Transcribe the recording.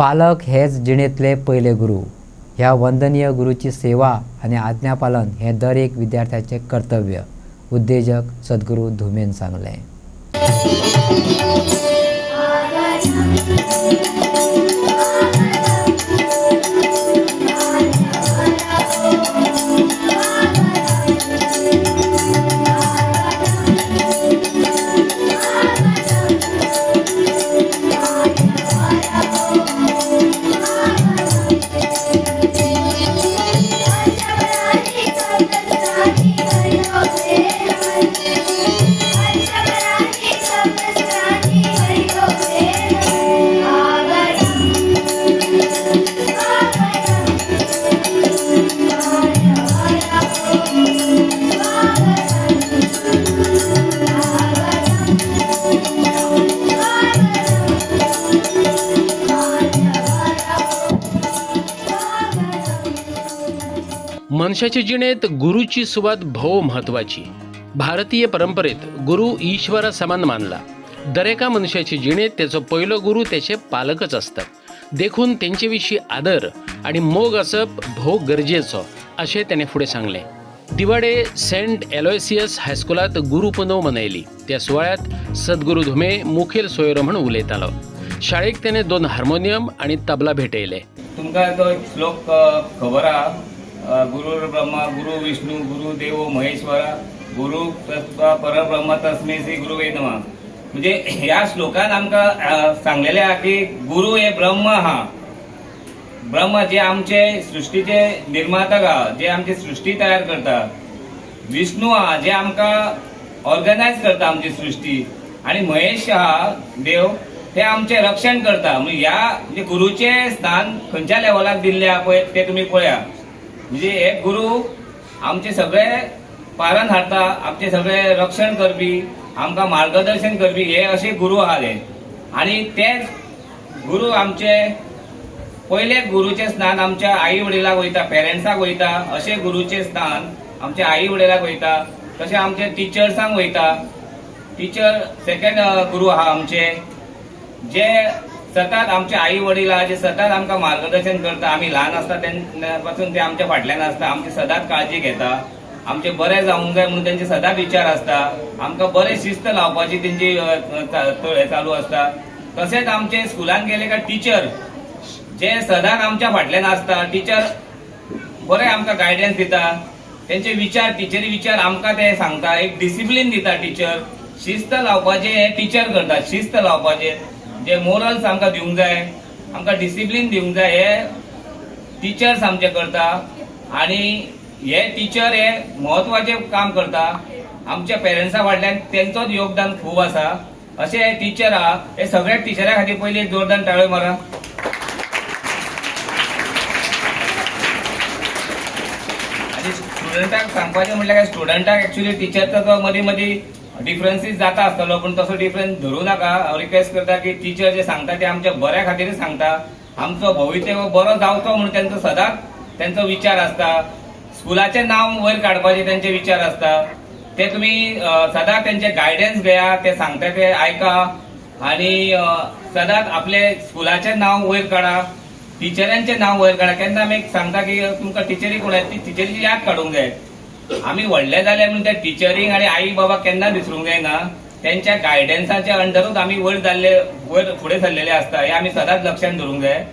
पालक हेच जिणेंतले पहिले गुरु। ह्या वंदनीय गुरुची सेवा आणि आज्ञापालन हे दर एक विद्यार्थ्याचे कर्तव्य, उद्योजक सद्गुरू धुमेन सांगले। मनशाच्या जिणेत गुरुची सुवात भोव महत्वाची। भारतीय परंपरेत गुरु ईश्वरा समान मानला। दरेका मनशाच्या जिणेत त्याचो पहिलो गुरु त्याचे पालकच असतात। देखून त्यांच्याविषयी आदर आणि मोग असप भोव गरजेचो असे त्याने पुढे सांगले। दिवाडे सेंट एलोयसियस हायस्कुलात गुरुपुनव मनयली। त्या सुवाळ्यात सद्गुरू धुमे मुखेल सोयरो म्हणून उलयतालो। शाळेक त्याने 2 हार्मोनियम आणि तबला भेटयले। तुमकां तो श्लोक खबर आहा, गुरुर् ब्रह्मा गुरु विष्णू गुरु देवो महेश्वरा गुरु परब्रह्म तस्मै श्री गुरुवे नमः। म्हणजे ह्या श्लोकान आमकां सांगलेले आहा की गुरु हे ब्रह्म आहा। ब्रह्म जे आमचे सृष्टीचे निर्मातक आहा, जे आमची सृष्टी तयार करता। विष्णू आहा जे आमकां ऑर्गनायज करता आमची सृष्टी, आणि महेश आहा देव ते आमचे रक्षण करता। म्हणजे गुरुचे स्थान खंयच्या लेवलाक दिल्ले आहा पळय ते तुमी पळया। म्हणजे एक गुरु आमचे सगळे पालन हाडटा, आमचे सगळे रक्षण करपी, आमकां मार्गदर्शन करपी हे असे गुरु आहाले। आणि ते गुरु आमचे पहिले गुरुचे स्थान आमच्या आई वडिलांक वयता, पेरेंट्साक वयता। असे गुरुचे स्थान आमच्या आई वडिलांक वयता। तसे आमचे टिचर्सांक वयता। टिचर सेकंड गुरु आहा आमचे, जे सतत आमचे आई वडील जे सतत आमकां मार्गदर्शन करता। आम्ही ल्हान आसता तेन्ना पासून ते आमच्या फाटल्यान आसता, आमची सदांच काळजी घेता। आमचे बरें जावंक जाय म्हणून त्यांचे सदां विचार आसता। आमकां बरें शिस्त लावपाची तेंची चालू आसता। तसेच आमचे स्कुलान गेले काय टिचर जे सदांच आमच्या फाटल्यान आसता। टिचर बरें आमकां गायडन्स दिता, तेंचे विचार टिचरी विचार आमकां ते सांगता, एक डिसिप्लीन दिता। टिचर शिस्त लावपाचे हे टिचर करता, शिस्त लावपाचे जे मोरल्स आमकां दिवंक जाय, आमकां डिसिप्लीन दिवंक जाय हे टिचर्स आमचे करता। आणि हे टिचर हे महत्वाचे काम करता। आमच्या पेरेंट्सा फाटल्यान तेंचोच योगदान खूब आसा। असे हे टिचर आहा, हे सगळ्या टिचरा खातीर पयली एक जोरदार ताळयो मारा। आणि स्टुडंटाक सांगपाचें म्हटल्यार काय, स्टुडंटाक एक्चुअली टिचरचो मदीं मदीं डिफरन्सीस जाता आसतलो, पण तसो डिफरन्स धरू नाका। हांव रिक्वेस्ट करता की टिचर जे सांगता ते आमच्या बऱ्या खातीर सांगता। आमचो भवितव्य बरो जावचो म्हणून त्यांचो सदांच त्यांचो विचार आसता। स्कुलाचें नांव वयर काडपाचे तेंचे विचार आसता। ते तुमी सदांच तेंचे गायडन्स घेया, ते सांगता ते आयका, आणि सदांच आपले स्कुलाचें नांव वयर काडा, टिचरांचें नांव वयर काडा। केन्ना आमी सांगता की तुमकां टिचरी कोण ती टिचरीची याद काडूंक जाय। आम्ही व्हडले जाले म्हणून त्या टिचरींक आणि आई बाबा केन्ना विसरूंक जायना। त्यांच्या गायडन्साच्या अंडरूच आम्ही वयर जाल्ले, वयर फुडें सरलेले आसता, हे आम्ही सदांच लक्षात धरूंक जाय।